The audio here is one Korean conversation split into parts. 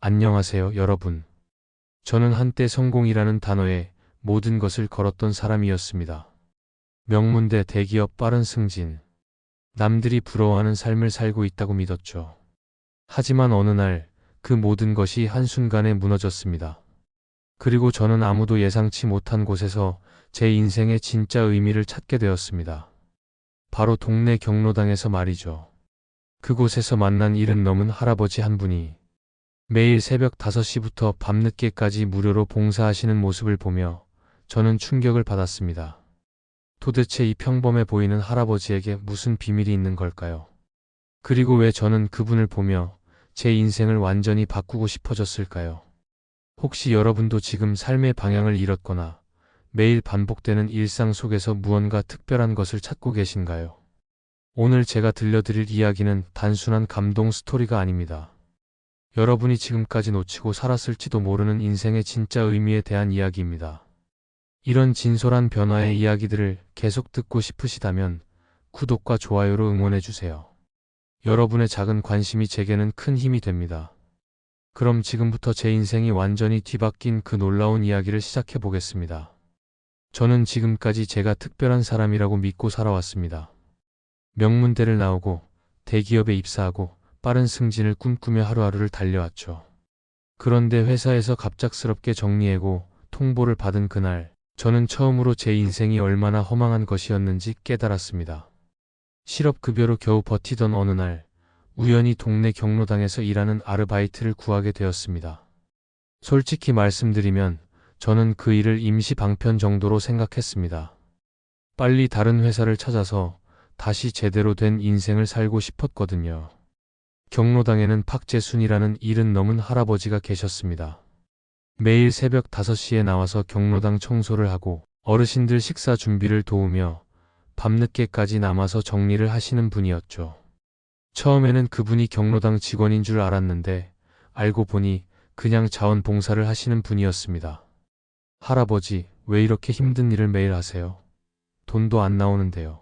안녕하세요, 여러분. 저는 한때 성공이라는 단어에 모든 것을 걸었던 사람이었습니다. 명문대, 대기업, 빠른 승진. 남들이 부러워하는 삶을 살고 있다고 믿었죠. 하지만 어느 날 그 모든 것이 한순간에 무너졌습니다. 그리고 저는 아무도 예상치 못한 곳에서 제 인생의 진짜 의미를 찾게 되었습니다. 바로 동네 경로당에서 말이죠. 그곳에서 만난 70 넘은 할아버지 한 분이 매일 새벽 5시부터 밤늦게까지 무료로 봉사하시는 모습을 보며 저는 충격을 받았습니다. 도대체 이 평범해 보이는 할아버지에게 무슨 비밀이 있는 걸까요? 그리고 왜 저는 그분을 보며 제 인생을 완전히 바꾸고 싶어졌을까요? 혹시 여러분도 지금 삶의 방향을 잃었거나 매일 반복되는 일상 속에서 무언가 특별한 것을 찾고 계신가요? 오늘 제가 들려드릴 이야기는 단순한 감동 스토리가 아닙니다. 여러분이 지금까지 놓치고 살았을지도 모르는 인생의 진짜 의미에 대한 이야기입니다. 이런 진솔한 변화의 이야기들을 계속 듣고 싶으시다면 구독과 좋아요로 응원해주세요. 여러분의 작은 관심이 제게는 큰 힘이 됩니다. 그럼 지금부터 제 인생이 완전히 뒤바뀐 그 놀라운 이야기를 시작해 보겠습니다. 저는 지금까지 제가 특별한 사람이라고 믿고 살아왔습니다. 명문대를 나오고 대기업에 입사하고 빠른 승진을 꿈꾸며 하루하루를 달려왔죠. 그런데 회사에서 갑작스럽게 정리해고 통보를 받은 그날, 저는 처음으로 제 인생이 얼마나 허망한 것이었는지 깨달았습니다. 실업급여로 겨우 버티던 어느 날, 우연히 동네 경로당에서 일하는 아르바이트를 구하게 되었습니다. 솔직히 말씀드리면 저는 그 일을 임시 방편 정도로 생각했습니다. 빨리 다른 회사를 찾아서 다시 제대로 된 인생을 살고 싶었거든요. 경로당에는 박재순이라는 70 넘은 할아버지가 계셨습니다. 매일 새벽 5시에 나와서 경로당 청소를 하고 어르신들 식사 준비를 도우며 밤늦게까지 남아서 정리를 하시는 분이었죠. 처음에는 그분이 경로당 직원인 줄 알았는데 알고 보니 그냥 자원봉사를 하시는 분이었습니다. 할아버지, 왜 이렇게 힘든 일을 매일 하세요? 돈도 안 나오는데요.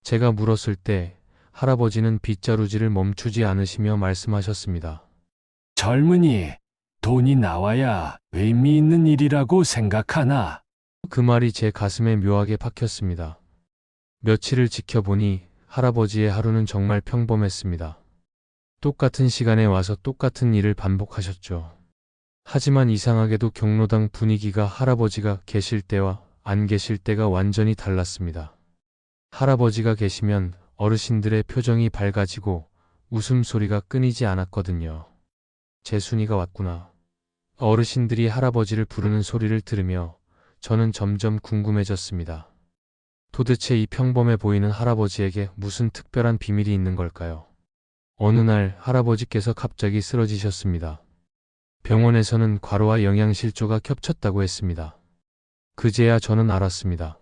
제가 물었을 때 할아버지는 빗자루질을 멈추지 않으시며 말씀하셨습니다. 젊은이, 돈이 나와야 의미 있는 일이라고 생각하나? 그 말이 제 가슴에 묘하게 박혔습니다. 며칠을 지켜보니 할아버지의 하루는 정말 평범했습니다. 똑같은 시간에 와서 똑같은 일을 반복하셨죠. 하지만 이상하게도 경로당 분위기가 할아버지가 계실 때와 안 계실 때가 완전히 달랐습니다. 할아버지가 계시면 어르신들의 표정이 밝아지고 웃음소리가 끊이지 않았거든요. 재순이가 왔구나. 어르신들이 할아버지를 부르는 소리를 들으며 저는 점점 궁금해졌습니다. 도대체 이 평범해 보이는 할아버지에게 무슨 특별한 비밀이 있는 걸까요? 어느 날 할아버지께서 갑자기 쓰러지셨습니다. 병원에서는 과로와 영양실조가 겹쳤다고 했습니다. 그제야 저는 알았습니다.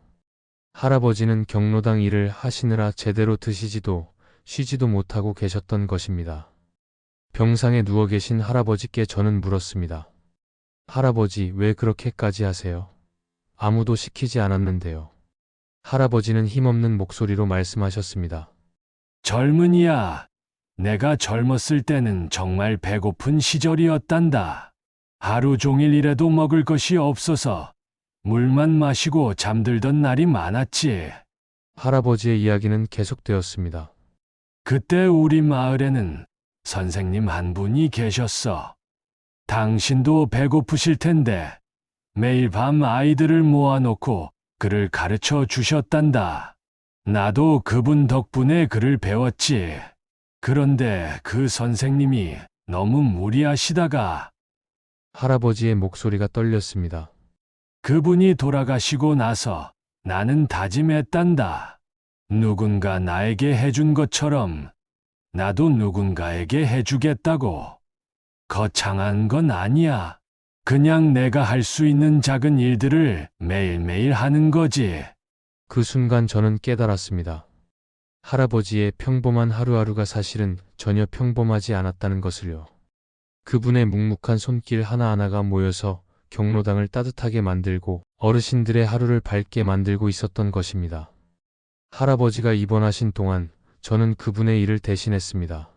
할아버지는 경로당 일을 하시느라 제대로 드시지도 쉬지도 못하고 계셨던 것입니다. 병상에 누워 계신 할아버지께 저는 물었습니다. 할아버지, 왜 그렇게까지 하세요? 아무도 시키지 않았는데요. 할아버지는 힘없는 목소리로 말씀하셨습니다. 젊은이야, 내가 젊었을 때는 정말 배고픈 시절이었단다. 하루 종일 일해도 먹을 것이 없어서 물만 마시고 잠들던 날이 많았지. 할아버지의 이야기는 계속되었습니다. 그때 우리 마을에는 선생님 한 분이 계셨어. 당신도 배고프실 텐데 매일 밤 아이들을 모아놓고 글을 가르쳐 주셨단다. 나도 그분 덕분에 글을 배웠지. 그런데 그 선생님이 너무 무리하시다가 할아버지의 목소리가 떨렸습니다. 그분이 돌아가시고 나서 나는 다짐했단다. 누군가 나에게 해준 것처럼 나도 누군가에게 해주겠다고. 거창한 건 아니야. 그냥 내가 할 수 있는 작은 일들을 매일매일 하는 거지. 그 순간 저는 깨달았습니다. 할아버지의 평범한 하루하루가 사실은 전혀 평범하지 않았다는 것을요. 그분의 묵묵한 손길 하나하나가 모여서 경로당을 따뜻하게 만들고 어르신들의 하루를 밝게 만들고 있었던 것입니다. 할아버지가 입원하신 동안 저는 그분의 일을 대신했습니다.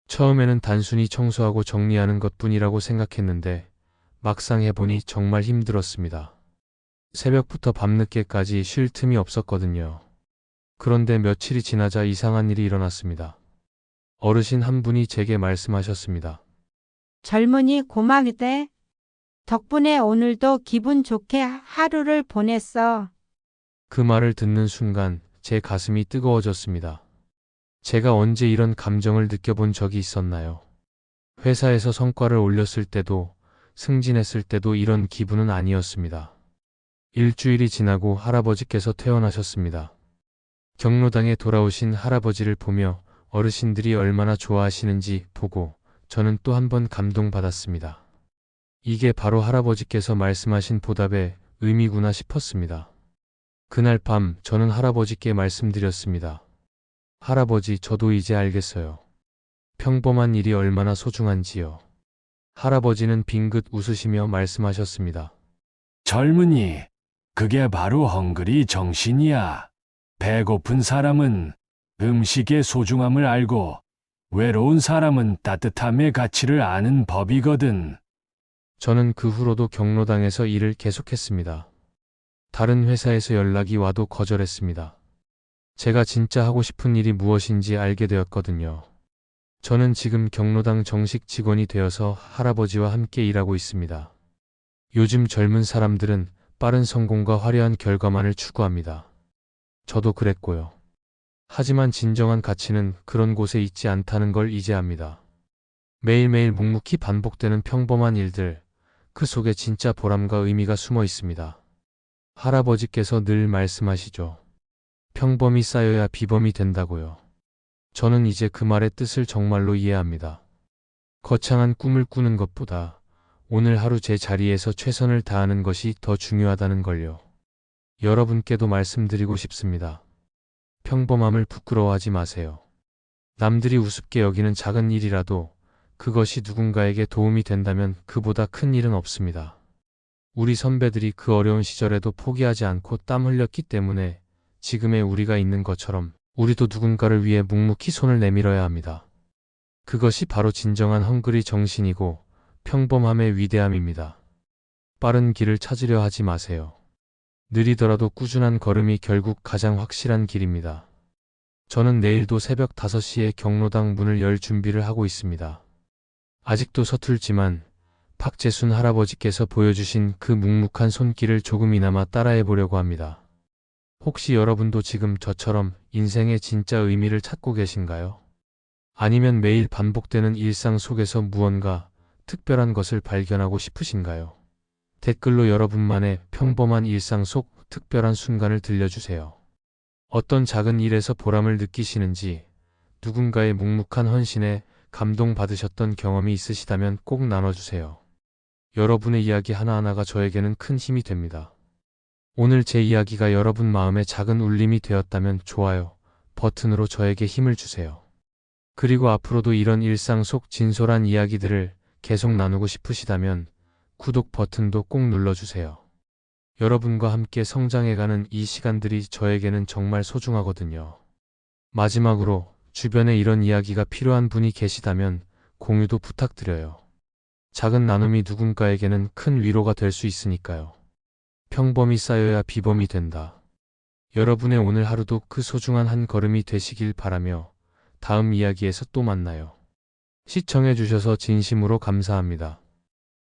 처음에는 단순히 청소하고 정리하는 것뿐이라고 생각했는데 막상 해보니 정말 힘들었습니다. 새벽부터 밤늦게까지 쉴 틈이 없었거든요. 그런데 며칠이 지나자 이상한 일이 일어났습니다. 어르신 한 분이 제게 말씀하셨습니다. 젊은이 고마우대. 덕분에 오늘도 기분 좋게 하루를 보냈어. 그 말을 듣는 순간 제 가슴이 뜨거워졌습니다. 제가 언제 이런 감정을 느껴본 적이 있었나요? 회사에서 성과를 올렸을 때도, 승진했을 때도 이런 기분은 아니었습니다. 일주일이 지나고 할아버지께서 퇴원하셨습니다. 경로당에 돌아오신 할아버지를 보며 어르신들이 얼마나 좋아하시는지 보고 저는 또 한 번 감동받았습니다. 이게 바로 할아버지께서 말씀하신 보답의 의미구나 싶었습니다. 그날 밤 저는 할아버지께 말씀드렸습니다. 할아버지, 저도 이제 알겠어요. 평범한 일이 얼마나 소중한지요. 할아버지는 빙긋 웃으시며 말씀하셨습니다. 젊은이, 그게 바로 헝그리 정신이야. 배고픈 사람은 음식의 소중함을 알고 외로운 사람은 따뜻함의 가치를 아는 법이거든. 저는 그 후로도 경로당에서 일을 계속했습니다. 다른 회사에서 연락이 와도 거절했습니다. 제가 진짜 하고 싶은 일이 무엇인지 알게 되었거든요. 저는 지금 경로당 정식 직원이 되어서 할아버지와 함께 일하고 있습니다. 요즘 젊은 사람들은 빠른 성공과 화려한 결과만을 추구합니다. 저도 그랬고요. 하지만 진정한 가치는 그런 곳에 있지 않다는 걸 이제 압니다. 매일매일 묵묵히 반복되는 평범한 일들, 그 속에 진짜 보람과 의미가 숨어 있습니다. 할아버지께서 늘 말씀하시죠. 평범이 쌓여야 비범이 된다고요. 저는 이제 그 말의 뜻을 정말로 이해합니다. 거창한 꿈을 꾸는 것보다 오늘 하루 제 자리에서 최선을 다하는 것이 더 중요하다는 걸요. 여러분께도 말씀드리고 싶습니다. 평범함을 부끄러워하지 마세요. 남들이 우습게 여기는 작은 일이라도 그것이 누군가에게 도움이 된다면 그보다 큰 일은 없습니다. 우리 선배들이 그 어려운 시절에도 포기하지 않고 땀 흘렸기 때문에 지금의 우리가 있는 것처럼 우리도 누군가를 위해 묵묵히 손을 내밀어야 합니다. 그것이 바로 진정한 헝그리 정신이고 평범함의 위대함입니다. 빠른 길을 찾으려 하지 마세요. 느리더라도 꾸준한 걸음이 결국 가장 확실한 길입니다. 저는 내일도 새벽 5시에 경로당 문을 열 준비를 하고 있습니다. 아직도 서툴지만 박재순 할아버지께서 보여주신 그 묵묵한 손길을 조금이나마 따라해 보려고 합니다. 혹시 여러분도 지금 저처럼 인생의 진짜 의미를 찾고 계신가요? 아니면 매일 반복되는 일상 속에서 무언가 특별한 것을 발견하고 싶으신가요? 댓글로 여러분만의 평범한 일상 속 특별한 순간을 들려주세요. 어떤 작은 일에서 보람을 느끼시는지, 누군가의 묵묵한 헌신에 감동받으셨던 경험이 있으시다면 꼭 나눠주세요. 여러분의 이야기 하나하나가 저에게는 큰 힘이 됩니다. 오늘 제 이야기가 여러분 마음에 작은 울림이 되었다면 좋아요 버튼으로 저에게 힘을 주세요. 그리고 앞으로도 이런 일상 속 진솔한 이야기들을 계속 나누고 싶으시다면 구독 버튼도 꼭 눌러주세요. 여러분과 함께 성장해가는 이 시간들이 저에게는 정말 소중하거든요. 마지막으로 주변에 이런 이야기가 필요한 분이 계시다면 공유도 부탁드려요. 작은 나눔이 누군가에게는 큰 위로가 될 수 있으니까요. 평범이 쌓여야 비범이 된다. 여러분의 오늘 하루도 그 소중한 한 걸음이 되시길 바라며 다음 이야기에서 또 만나요. 시청해주셔서 진심으로 감사합니다.